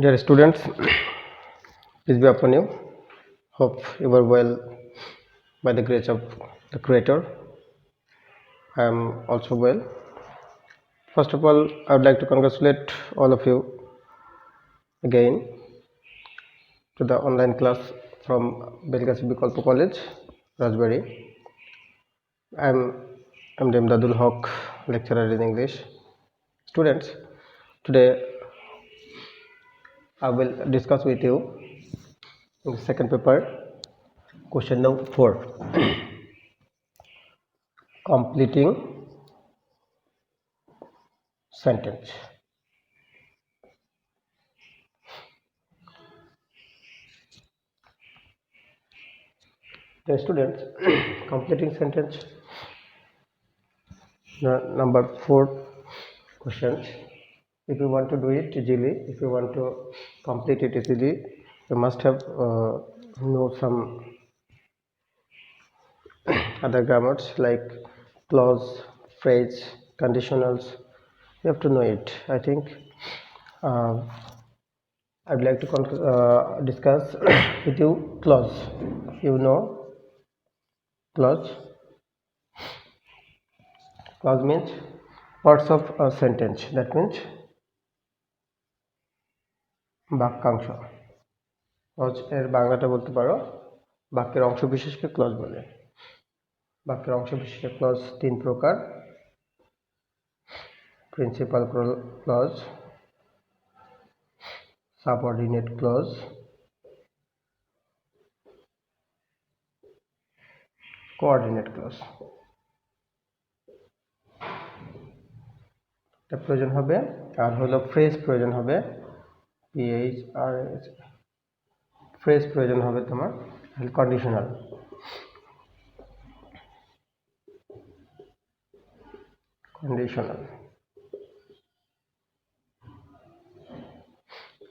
Dear students, peace be upon you. Hope you are well by the grace of the Creator. I am also well. First of all, I would like to congratulate all of you again to the online class from Belgasi Bikolpo College, Rajbari. I am M.D. Dadul Haq, lecturer in English. Students, today I will discuss with you in the second paper, question number 4, completing sentence. The students, completing sentence number 4 questions. If you want to do it easily, if you want to complete it easily, you must have know some other grammars like clause, phrase, conditionals. You have to know it. I think I'd like to discuss with you clause. You know clause. Clause means parts of a sentence. That means বাক্যাংশ। Clause এর বাংলাটা বলতে পারো বাক্যের অংশ বিশেষকে clause বলে। বাক্যের অংশ বিশেষকে ক্লজ তিন প্রকার: principal clause, subordinate clause, coordinate clause. এটা প্রয়োজন হবে। আর হলো ফ্রেজ প্রয়োজন হবে, PHRAS। ফ্রেজ প্রয়োজন হবে তোমার conditional.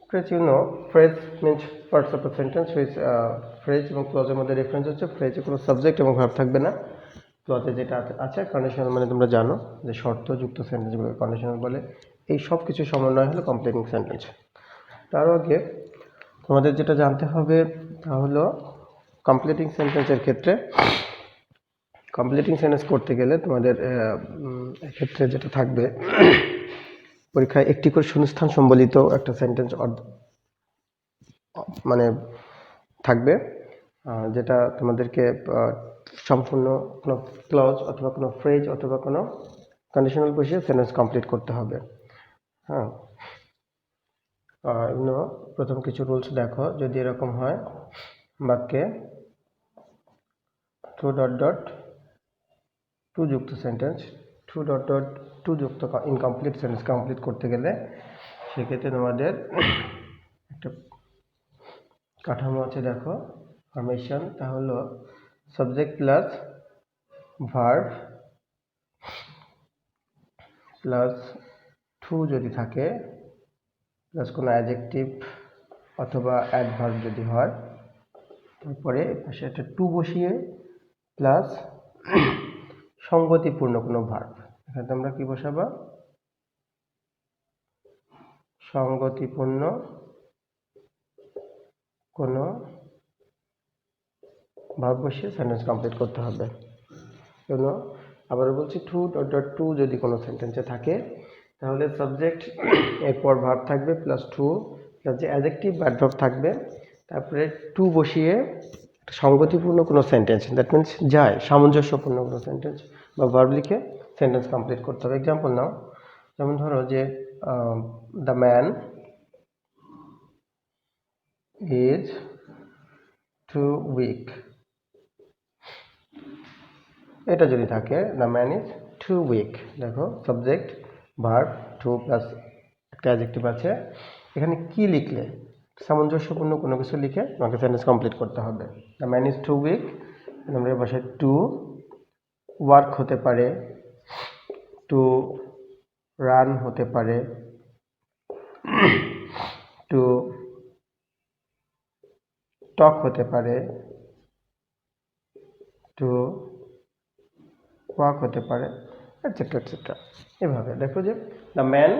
Phrase, you know, phrase means parts of a sentence which phrase এবং ক্লজের মধ্যে রেফারেন্স হচ্ছে ফ্রেজে কোনো সাবজেক্ট এবং ভার্ব থাকবে না। ক্লজে যেটা আছে কন্ডিশনাল মানে তোমরা জানো যে শর্তযুক্ত সেন্টেন্সগুলো কন্ডিশনাল বলে। এই সব কিছু সমন্বয় হলো কমপ্লিটিং সেন্টেন্স। তার আগে তোমাদের যেটা জানতে হবে তা হলো কমপ্লিটিং সেন্টেন্সের ক্ষেত্রে কমপ্লিটিং সেন্টেন্স করতে গেলে তোমাদের এক্ষেত্রে যেটা থাকবে পরীক্ষায় একটি করে শূন্যস্থান সম্বলিত একটা সেন্টেন্স মানে থাকবে, যেটা তোমাদেরকে সম্পূর্ণ কোনো ক্লজ অথবা কোনো ফ্রেজ অথবা কোনো কন্ডিশনাল বসিয়ে সেন্টেন্স কমপ্লিট করতে হবে। হ্যাঁ, প্রথম কিছু রুলস দেখো। যদি এরকম হয় বাক্যে টু যুক্ত সেন্টেন্স, টু যুক্ত ইনকমপ্লিট সেন্টেন্স কমপ্লিট করতে গেলে সেক্ষেত্রে তোমাদের একটা কাঠামো আছে, দেখো ফরমেশন। তা হলো subject plus verb plus too যদি থাকে, প্লাস কোনো অ্যাডজেক্টিভ অথবা অ্যাডভার্ব যদি হয়, তারপরে পাশে একটা টু বসিয়ে প্লাস সঙ্গতিপূর্ণ কোনো ভার্ব। এখানে তোমরা কি বসাবা? সঙ্গতিপূর্ণ কোনো ভার্ব বসিয়ে সেন্টেন্স কমপ্লিট করতে হবে। আবার বলছি টু যদি কোনো সেন্টেন্সে থাকে তাহলে সাবজেক্ট এরপর ভার্ব থাকবে প্লাস টু প্লাস যে অ্যাডজেক্টিভ বা অ্যাডভার্ব থাকবে, তারপরে টু বসিয়ে সঙ্গতিপূর্ণ কোনো সেন্টেন্স, দ্যাট মিনস যায় সামঞ্জস্যপূর্ণ কোনো সেন্টেন্স বা ভার্ব লিখে সেন্টেন্স কমপ্লিট করতে হবে। এক্সাম্পল নাও, যেমন ধরো যে the man is too weak, এটা যদি থাকে the man is too weak, দেখো সাবজেক্ট ভার্ব টু প্লাস একটা অ্যাডজেক্টিভ আছে। এখানে কি লিখলে সামঞ্জস্যপূর্ণ কোনো কিছু লিখে তোমাকে সেন্টেন্স কমপ্লিট করতে হবে। The man is too weak, আমরা ভাষায় টু ওয়ার্ক হতে পারে, টু রান হতে পারে, টু টক হতে পারে, টু ওয়াক হতে পারে, এটসেট্রা এটসেট্রা। এভাবে দেখো যে the man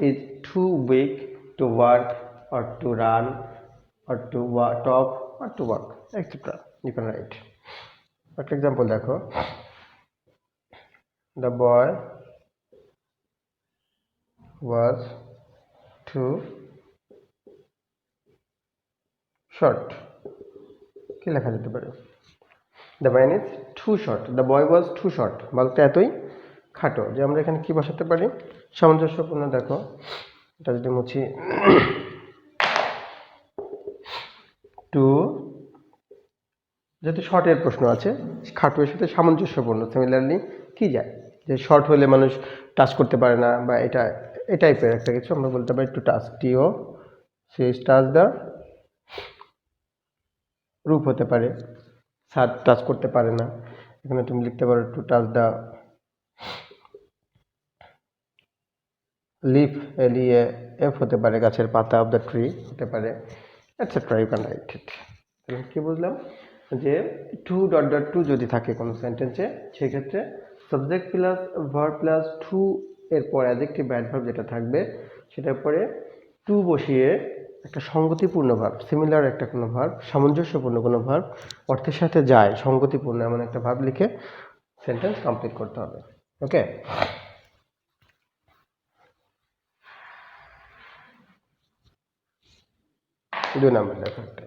is too weak to work or to run or to talk or to work, etc. You can write. For example, দেখো, the boy was too short. কি লেখা যেতে পারে? The man is too short. The boy was too short. বলতে এতই খাটো। যে আমরা এখানে কি বসাতে পারি? সামঞ্জস্যপূর্ণ। দেখো, এটা যদি মুছি, টু, যেহেতু শর্টের প্রশ্ন আছে, খাটো এর সাথে সামঞ্জস্যপূর্ণ। সিমিলারলি কি যায়, যে শর্ট হলে মানুষ টাচ করতে পারে না, বা এটা এই টাইপের একটা কিছু আমরা বলতে পারি টু টাচ, টিও সে টাচ দ্য, রূপ হতে পারে, সাদ টাচ করতে পারে না। এখানে তুমি লিখতে পারো to touch the leaf, LEAF হতে পারে, গাছের পাতা, অফ দ্য ট্রি হতে পারে, এটসেট্রা। ইউ ক্যান রাইট ইট। কি বুঝলাম, যে টু ডট ডট টু যদি থাকে কোনো সেন্টেন্সে, সেক্ষেত্রে subject plus verb plus too এরপর অ্যাডজেক্টিভ অ্যাডভার্ব যেটা থাকবে, সেটার পরে টু বসিয়ে একটা সঙ্গতিপূর্ণ ভার্ব, সিমিলার একটা কোনো ভার্ব, সামঞ্জস্যপূর্ণ কোনো ভার্ব, অর্থের সাথে যায়, সঙ্গতিপূর্ণ এমন একটা ভার্ব লিখে সেন্টেন্স কমপ্লিট করতে হবে। ওকে, দুই নাম্বার দেখো একটা,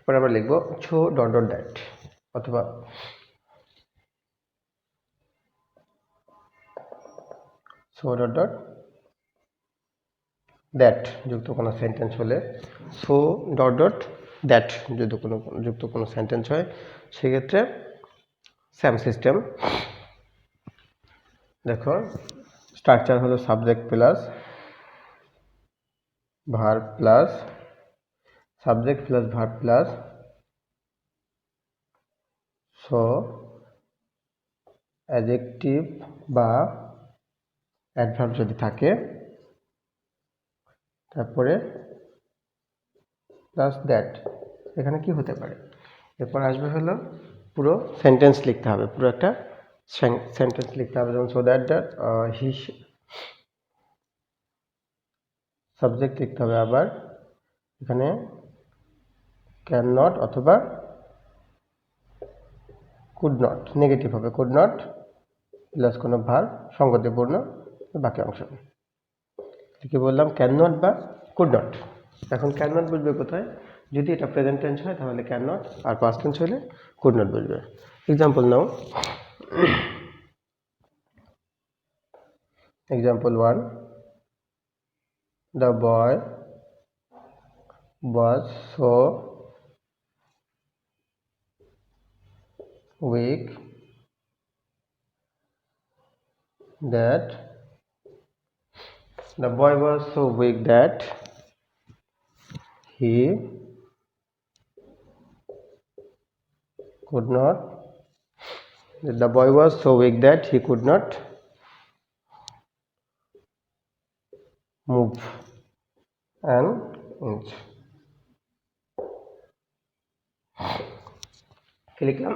পরে আমরা লিখবো ছো ডট ডট দ্যাট, অথবা সো ডট ডট দ্যাট যুক্ত কোনো সেন্টেন্স হলে, সো ডট ডট দ্যাট যদি কোনো যুক্ত কোনো সেন্টেন্স হয়, সেক্ষেত্রে সেম সিস্টেম। দেখো, স্ট্রাকচার হলো subject plus verb plus subject plus verb plus so adjective বা অ্যাডভার্ব যদি থাকে, তারপরে প্লাস দ্যাট। এখানে কি হতে পারে, এরপর আসবে হলো পুরো সেন্টেন্স লিখতে হবে, পুরো একটা সেন্টেন্স লিখতে হবে। যেমন so that that he, subject লিখতে হবে, আবার এখানে ক্যান নট অথবা কুড নট, নেগেটিভ হবে, কুড নট প্লাস কোনো ভার্ব সঙ্গতিপূর্ণ বাকি অংশ। কি বললাম, ক্যান নট বা কুড নট। এখন ক্যান নট বুঝবে কোথায়, যদি এটা প্রেজেন্ট টেন্স হয় তাহলে ক্যান নট, আর পাস্ট টেন্স হলে কুড নট বুঝবে। এক্সাম্পল নাও, example 1, the boy was so weak that the boy was so weak that he could not, the boy was so weak that he could not move an inch. কি লিখলাম,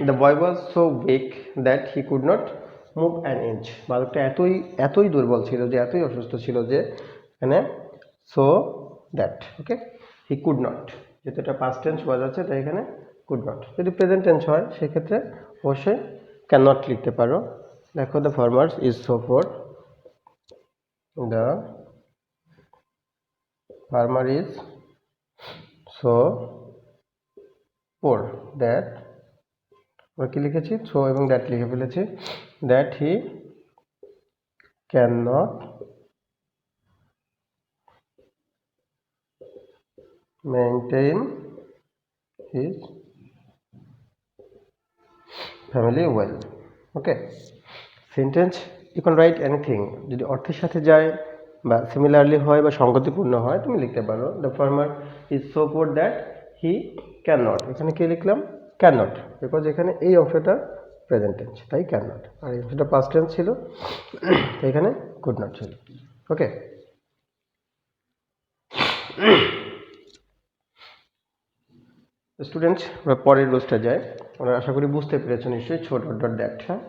the boy was so weak that he could not move an inch। বালকটা এতই দুর্বল ছিল, যে এতই অসুস্থ ছিল, যে এখানে so that, okay, he could not, যেহেতু এটা পাস্ট টেন্স বোঝাচ্ছে, তাই এখানে could not। যদি প্রেজেন্ট টেন্স হয় সেক্ষেত্রে অবশ্যই cannot লিখতে পারো। দেখো, the farmer is so poor, the farmer is so poor that, আমরা কি লিখেছি, সো এবং দ্যাট লিখে ফেলেছি, that he can not maintain his family well. Okay, sentence you can write anything, যদি অর্থের সাথে যায় বা সিমিলারলি হয় বা সঙ্গতিপূর্ণ হয়, তুমি লিখতে পারো the farmer is so poor that he can not. এখানে কি লিখলাম, ক্যান নট, বিকজ এখানে এই অংশটা প্রেজেন্ট টেন্স, তাই ক্যান নট, আর এই অংশটা পাস্ট টেন্স ছিল, তাই এখানে কুড নট ছিল। ওকে, স্টুডেন্টস, আমরা পরের রোজটা যাই। আমরা আশা করি বুঝতে পেরেছো নিশ্চয়ই, ছোট ডট দ্যাট। হ্যাঁ,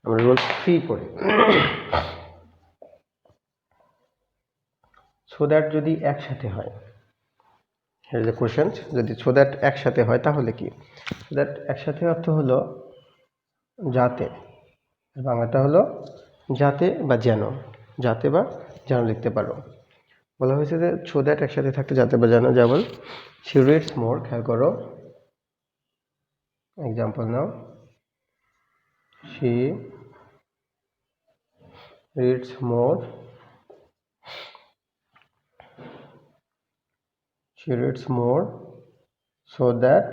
আমরা রুল 3 পড়ি। সো দ্যাট যদি একসাথে হয়, হেয়ার ইজ এ কোশ্চেন, যদি সো দ্যাট একসাথে হয় তাহলে কি? সো দ্যাট একসাথে অর্থ হলো যাতে, বাংলাটা হলো যাতে বা যেন, যাতে বা যেন লিখতে পারো। বলা হয়েছে যে সো দ্যাট একসাথে থাকতে যাতে বা যেন, যেমন শি রিডস মোর, খেয়াল করো, example now, she reads more, she reads more so that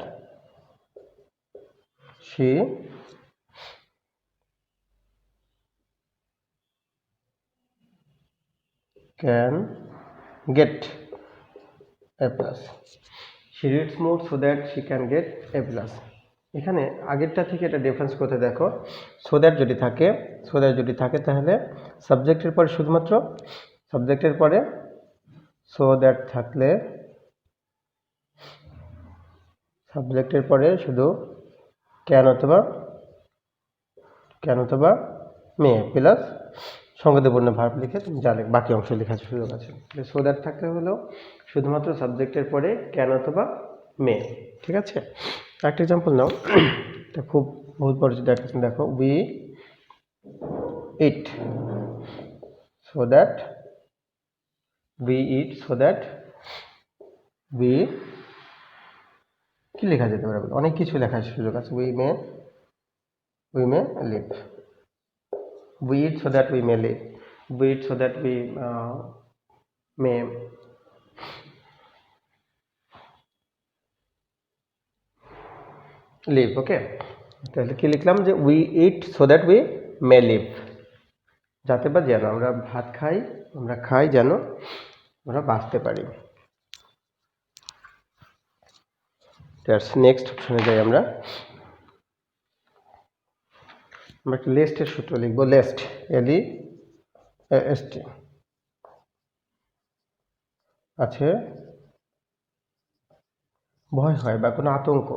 she can get a plus. She reads more so that she can get a plus. এখানে আগেরটা থেকে এটা ডিফারেন্স করতে দেখো, সো দ্যাট যদি থাকে, সো দ্যাট যদি থাকে তাহলে সাবজেক্টের পরে শুধুমাত্র সাবজেক্টের পরে সো দ্যাট থাকলে সাবজেক্টের পরে শুধু ক্যান অথবা মে প্লাস সংগতিপূর্ণ ভার্ব লিখে তুমি যা বাকি অংশ লেখার সুযোগ আছে। সো দ্যাট থাকতে হলো শুধুমাত্র সাবজেক্টের পরে ক্যান অথবা মে, ঠিক আছে? একটা এক্সাম্পল নাও, এটা খুব বহুত পরিচিত একটা, দেখো, we eat so that we কি লেখা যেতে পারে? অনেক কিছু লেখার সুযোগ আছে। We may live, we eat so that we may live, we eat so that we may live, ওকে? তাহলে কি লিখলাম যে we eat so that we may live, যাতে বা যেন আমরা ভাত খাই, আমরা খাই যেন আমরা বাঁচতে পারি। নেক্সট অপশনে যাই আমরা একটা লেস্টের সূত্র লিখবো, লেস্ট, LEST আছে ভয় হয় বা কোনো আতঙ্ক,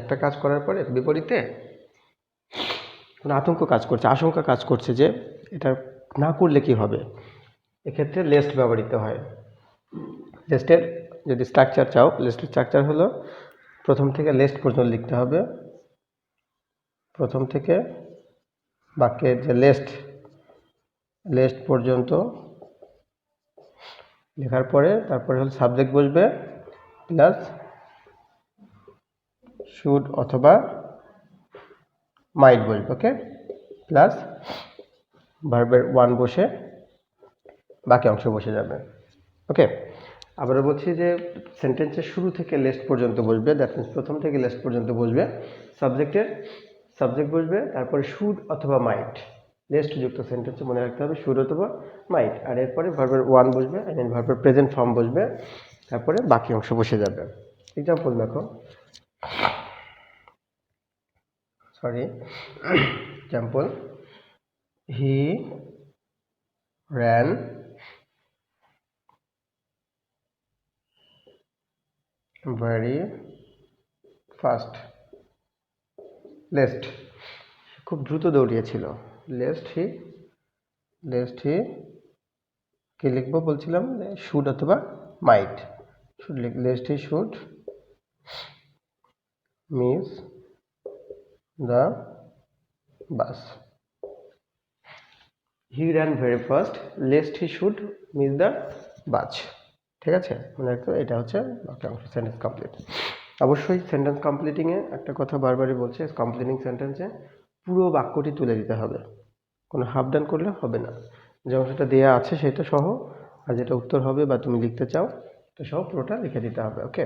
একটা কাজ করার পরে বিপরীতে কোনো আতঙ্ক কাজ করছে, আশঙ্কা কাজ করছে যে এটা না করলে কি হবে, এক্ষেত্রে লেস্ট ব্যবহৃত হয়। লেস্টের যদি স্ট্রাকচার চাও, লেস্টের স্ট্রাকচার হলো প্রথম থেকে লেস্ট পর্যন্ত লিখতে হবে, প্রথম থেকে বাক্যের যে লেস্ট পর্যন্ত লেখার পরে তারপরে হলো সাবজেক্ট বসবে প্লাস শুড অথবা মাইট বসবে, ওকে, প্লাস ভার্বের ওয়ান বসে বাকি অংশ বসে যাবে, ওকে। আবারও বলছি যে সেন্টেন্সের শুরু থেকে লেস্ট পর্যন্ত বসবে, দ্যাট মিনস প্রথম থেকে লেস্ট পর্যন্ত বসবে, সাবজেক্ট বসবে, তারপরে শুড অথবা মাইট, লেস্ট যুক্ত সেন্টেন্সে মনে রাখতে হবে শুড অথবা মাইট, আর এরপরে ভার্বের ওয়ান বসবে, আই মিন ভার্বের প্রেজেন্ট ফর্ম বসবে, তারপরে বাকি অংশ বসে যাবে। এক্সাম্পল দেখো, এক্সাম্পল, হি ran very fast, লেস্ট, খুব দ্রুত দৌড়িয়েছিল, লেস্ট হি কি লিখবো বলছিলাম, শুড অথবা might, should lest he should miss the bus, he ran very fast lest he should miss the bus, ঠিক আছে? মনে রাখতে হবে এটা হচ্ছে বাকি অংশ, সেন্টেন্স কমপ্লিট। অবশ্যই সেন্টেন্স কমপ্লিটিংয়ে একটা কথা বারবারই বলছে, কমপ্লিটিং সেন্টেন্সে পুরো বাক্যটি তুলে দিতে হবে, কোনো হাফ ডান করলে হবে না, যে অংশটা দেওয়া আছে সেটা সহ, আর যেটা উত্তর হবে বা তুমি লিখতে চাও এটা সহ পুরোটা লিখে দিতে হবে, ওকে।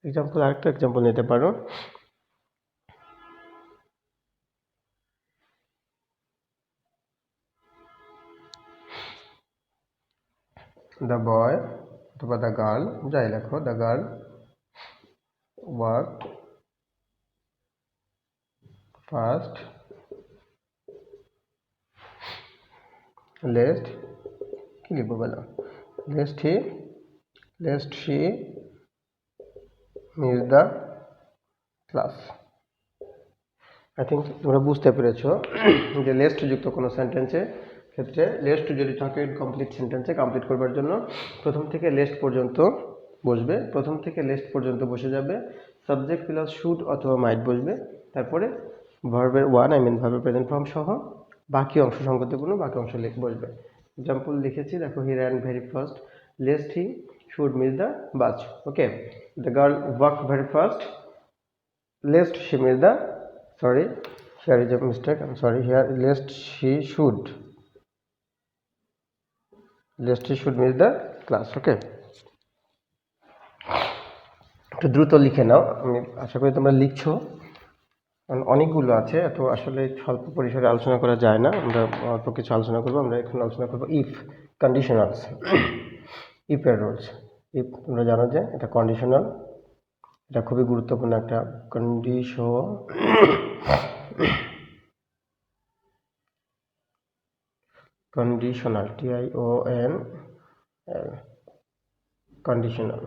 এক্সাম্পল, আরেকটা এক্সাম্পল নিতে পারো, দ্য বয় অথবা দ্য গার্ল, যাই লেখো, the girl worked fast lest কি লিখবো বলো, lest she miss the class, I think তোমরা বুঝতে পেরেছো যে লেস্ট যুক্ত কোনো সেন্টেন্সের ক্ষেত্রে লেস্ট যদি থাকে কমপ্লিট সেন্টেন্সে কমপ্লিট করবার জন্য প্রথম থেকে লেস্ট পর্যন্ত বসবে, প্রথম থেকে লেস্ট পর্যন্ত বসে যাবে, সাবজেক্ট প্লাস শুড অথবা মাইট বসবে, তারপরে ভার্বের ওয়ান ভার্বের প্রেজেন্ট ফর্ম সহ বাকি অংশ সংগতিপূর্ণ বাকি অংশ বসবে। এক্সাম্পল লিখেছি দেখো, he ran very fast, least he should miss the bus. Okay, the girl walk very fast, lest she miss the, sorry, here is a mistake, I'm sorry, here lest she should miss the class. Okay, একটু দ্রুত লিখে নাও, আমি আশা করি তোমরা লিখছো, কারণ অনেকগুলো আছে, এত আসলে স্বল্প পরিসরে আলোচনা করা যায় না, আমরা অল্প কিছু আলোচনা করবো। আমরা এখন আলোচনা করবো ইফ কন্ডিশনালস, ইফের রুলস। ইফ তোমরা জানো যে এটা কন্ডিশনাল, এটা খুবই গুরুত্বপূর্ণ একটা কন্ডিশনাল, TION কন্ডিশনাল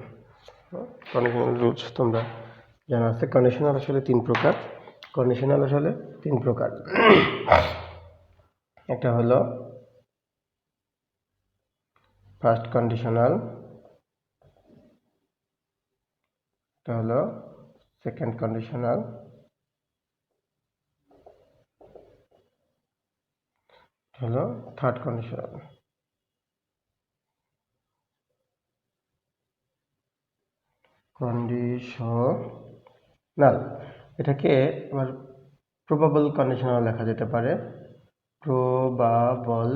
রুলস তোমরা জানা আছে। কন্ডিশনাল আসলে তিন প্রকার, একটা হলো ফার্স্ট কন্ডিশনাল, এটা হলো সেকেন্ড কন্ডিশনাল, হলো থার্ড কন্ডিশনাল। এটাকে আবার প্রবাবল কন্ডিশনাল লেখা যেতে পারে, প্রবাবল।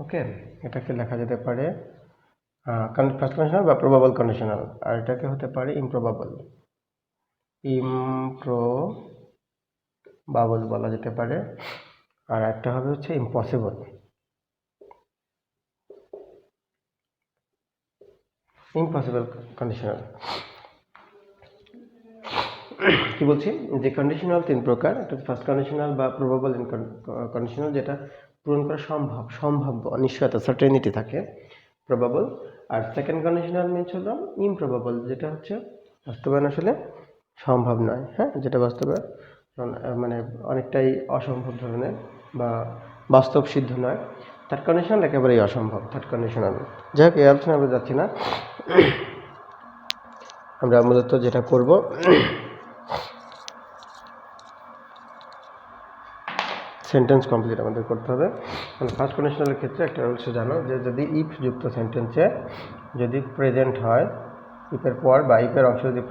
ওকে, এটাকে লেখা যেতে পারে ফার্স্ট কন্ডিশনাল বা প্রবাবল কন্ডিশনাল, আর এটাকে হতে পারে ইমপ্রবাবল বলা যেতে পারে, আর একটা হবে হচ্ছে ইম্পসিবল। কন্ডিশনাল কি বলছি, যে কন্ডিশনাল তিন প্রকার, একটা ফার্স্ট কন্ডিশনাল বা প্রবাবল কন্ডিশনাল, যেটা পূরণ করা সম্ভাব্য অনিশ্চয়তা, সার্টেনিটি থাকে, প্রবাবল। আর সেকেন্ড কন্ডিশনাল মিনস হলো ইমপ্রবাবল, যেটা হচ্ছে বাস্তবায়ন আসলে সম্ভব নয়, হ্যাঁ, যেটা বাস্তবায়ন মানে অনেকটাই অসম্ভব ধরনের বা বাস্তব সিদ্ধ নয়। থার্ড কন্ডিশনাল একেবারেই অসম্ভব, থার্ড কন্ডিশনাল। যাই হোক, এই আলোচনা আমরা যাচ্ছি না, আমরা মূলত যেটা করব সেন্টেন্স কমপ্লিট আমাদের করতে হবে। মানে ফার্স্ট কন্ডিশনালের ক্ষেত্রে একটা রুলস জানো, যে যদি ইফ যুক্ত সেন্টেন্সে যদি প্রেজেন্ট হয়, ইফের পর বা ইফের অংশ যদি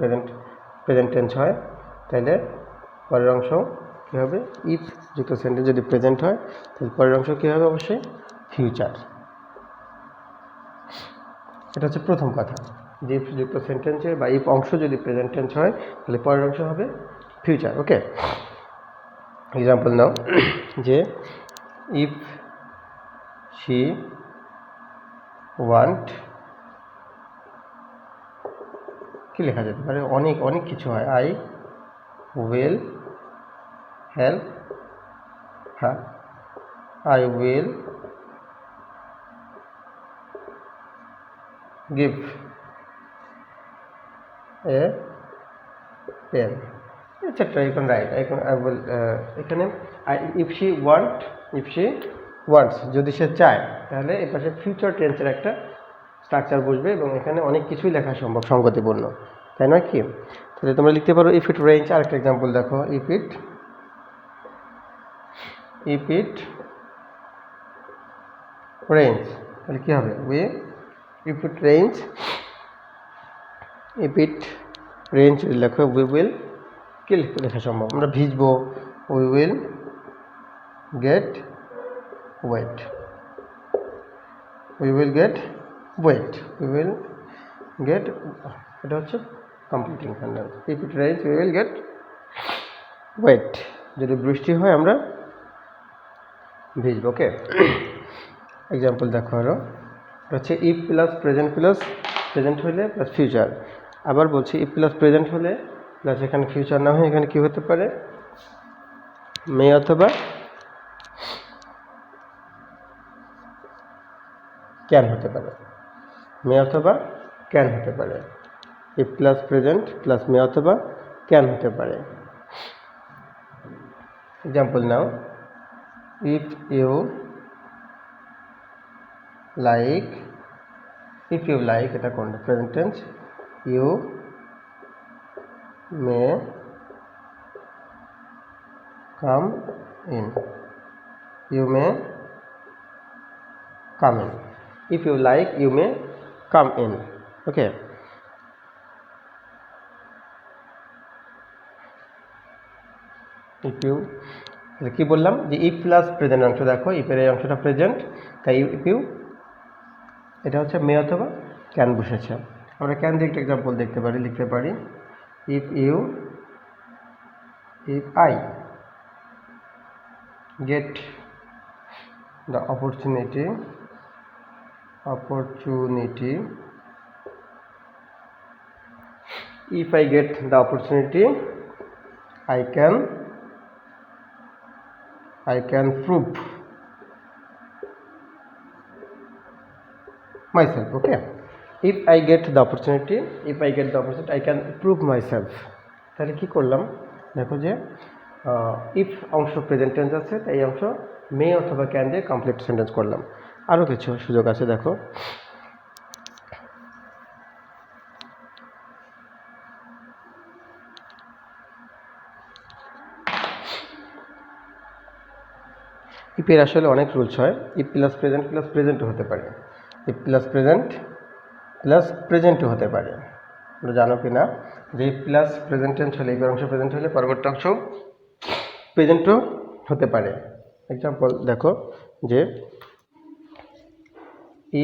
প্রেজেন্ট টেন্স হয়, তাহলে পরের অংশ কী হবে, ইফ যুক্ত সেন্টেন্স যদি প্রেজেন্ট হয় তাহলে পরের অংশ কী হবে, অবশ্যই ফিউচার। এটা হচ্ছে প্রথম কথা, যে ইফ যুক্ত সেন্টেন্সে বা ইফ অংশ যদি প্রেজেন্ট টেন্স হয় তাহলে পরের অংশ হবে ফিউচার। ওকে, এক্সাম্পল নাও, যে ইফ শি ওয়ান্ট, কি লেখা যেতে পারে, অনেক কিছু হয়, I will help her, I will give a pen, etcetera. You can write, এখানে ইফ শি ওয়ান্টস, যদি সে চায়, তাহলে এর পাশে ফিউচার টেন্সের একটা স্ট্রাকচার বসবে এবং এখানে অনেক কিছুই লেখা সম্ভব, সঙ্গতিপূর্ণ, তাই নয় কি? তাহলে তোমরা লিখতে পারো ইফ ইট রেইনস। আরেকটা এক্সাম্পল দেখো, ইফ ইট রেইনস, তাহলে কী হবে, ইফ ইট রেইনস লেখো, উই উইল, কি লেখা সম্ভব, আমরা ভিজবো, উই উইল গেট ওয়েট, এটা হচ্ছে completing sentence. If it rains we will get wet, যদি বৃষ্টি হয় আমরা ভিজবো। ওকে, এক্সাম্পল দেখো আরও, এটা হচ্ছে ইফ প্লাস প্রেজেন্ট হলে প্লাস ফিউচার। আবার বলছি, ইফ প্লাস প্রেজেন্ট হলে প্লাস এখানে ফিউচার না হয়, এখানে কি হতে পারে, মে অথবা ক্যান হতে পারে, if plus present plus may অথবা ক্যান হতে পারে। Example now, if you like, এটা কোনটা? Present tense. you may come in, you may come in, if you like you may come in, okay. if you কি বললাম যে if plus present অংশ, দেখো if এর এই অংশটা প্রেজেন্ট, তাই if you এটা হচ্ছে মে অথবা ক্যান বসেছে। আমরা ক্যান দিয়ে একটা এক্সাম্পল দেখতে পারি, লিখতে পারি if I get the opportunity if I get the opportunity I can prove myself, okay. if I get the opportunity I can prove myself। তাহলে কি করলাম, দেখো যে if অংশ প্রেজেন্ট টেন্স আছে, তাই এই অংশ মে অথবা ক্যান দিয়ে কমপ্লিট সেন্টেন্স করলাম। আরও কিছু সুযোগ আছে, দেখো if এর আসলে অনেক রুলস হয়। if প্লাস প্রেজেন্টও হতে পারে, if প্লাস প্রেজেন্টও হতে পারে। তোমরা জানো কি না যে if প্লাস প্রেজেন্ট টেন্স হলে, এই অংশ প্রেজেন্ট হলে পরবর্তী অংশ প্রেজেন্টও হতে পারে। এক্সাম্পল দেখো যে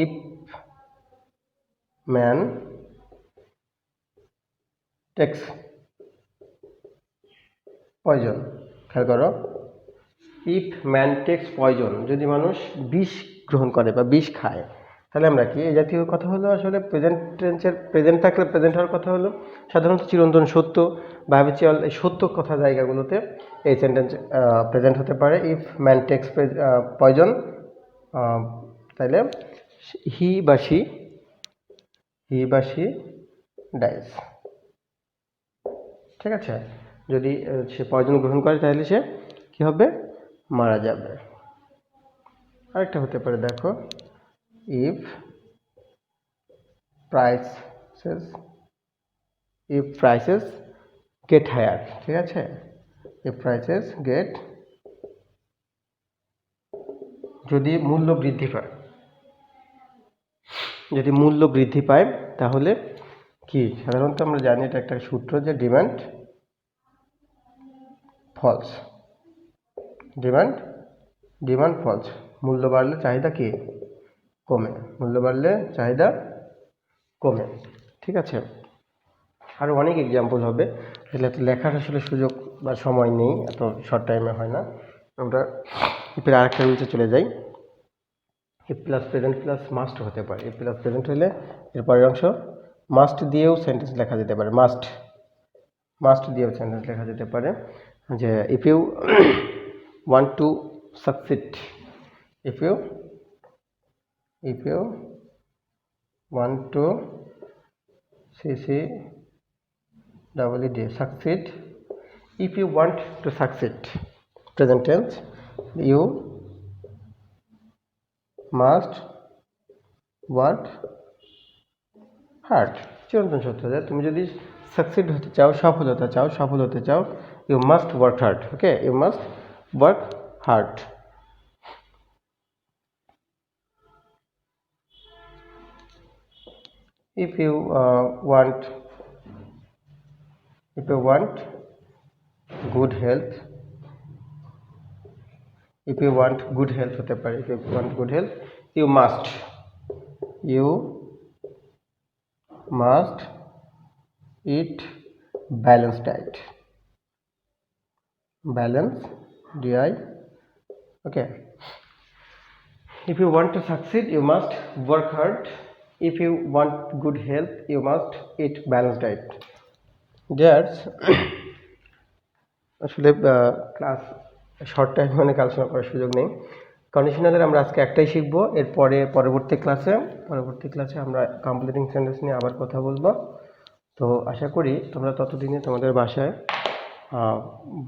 if man takes poison, খেয়াল করো, if man takes poison, যদি মানুষ বিষ গ্রহণ করে বা বিষ খায়, তাহলে আমরা কি এই জাতীয় কথা হলো আসলে প্রেজেন্ট টেন্সের প্রেজেন্ট থাকলে প্রেজেন্ট হওয়ার কথা হলো সাধারণত চিরন্তন সত্য বা হ্যাবিচুয়াল, এই সত্য কথা জায়গাগুলোতে এই সেন্টেন্স প্রেজেন্ট হতে পারে। if man takes poison, তাহলে হি বা she dies, ঠিক আছে। যদি সে পয়জন গ্রহণ করে তাহলে সে কি হবে, মারা যাবে। আরেকটা হতে পারে, দেখো if prices get higher, ঠিক আছে, if prices get, যদি মূল্য বৃদ্ধি পায়, তাহলে কি সাধারণত আমরা জানি এটা একটা সূত্র যে ডিমান্ড ফলস, মূল্য বাড়লে চাহিদা কি কমে, ঠিক আছে। আরও অনেক এক্সাম্পল হবে, তাহলে লেখার আসলে সুযোগ বা সময় নেই, এত শর্ট টাইমে হয় না। আমরা এর আরেকটা রুলসে চলে যাই। if plus present plus must হতে পারে। if প্লাস প্রেজেন্ট হলে এর পরের অংশ মাস্ট দিয়েও সেন্টেন্স লেখা যেতে পারে, মাস্ট দিয়েও সেন্টেন্স লেখা যেতে পারে যে if you want to succeed, if you want to succeed, if you want to succeed, present tense, you must work hard, চিরন্তন সত্য যে তুমি যদি সাকসিড হতে চাও, সফল হতে চাও, you must work hard, okay, you must work hard। if you want good health, হতে পারে, if you want good health, you must eat balanced diet, okay। if you want to succeed, you must work hard, if you want good health, you must eat balanced diet। That's আসলে class short time অনেক আলোচনা করার সুযোগ নেই। কন্ডিশনালের আমরা আজকে একটাই শিখবো, এরপরে পরবর্তী ক্লাসে আমরা কমপ্লিটিং সেন্টেন্স নিয়ে আবার কথা বলবো। তো আশা করি তোমরা ততদিনে তোমাদের বাসায়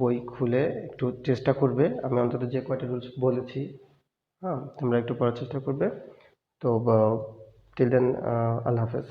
বই খুলে একটু চেষ্টা করবে। আমি অন্তত যে কয়টা রুলস বলেছি, হ্যাঁ, তোমরা একটু পড়ার চেষ্টা করবে। তো টিল দেন, আল্লাহ হাফেজ।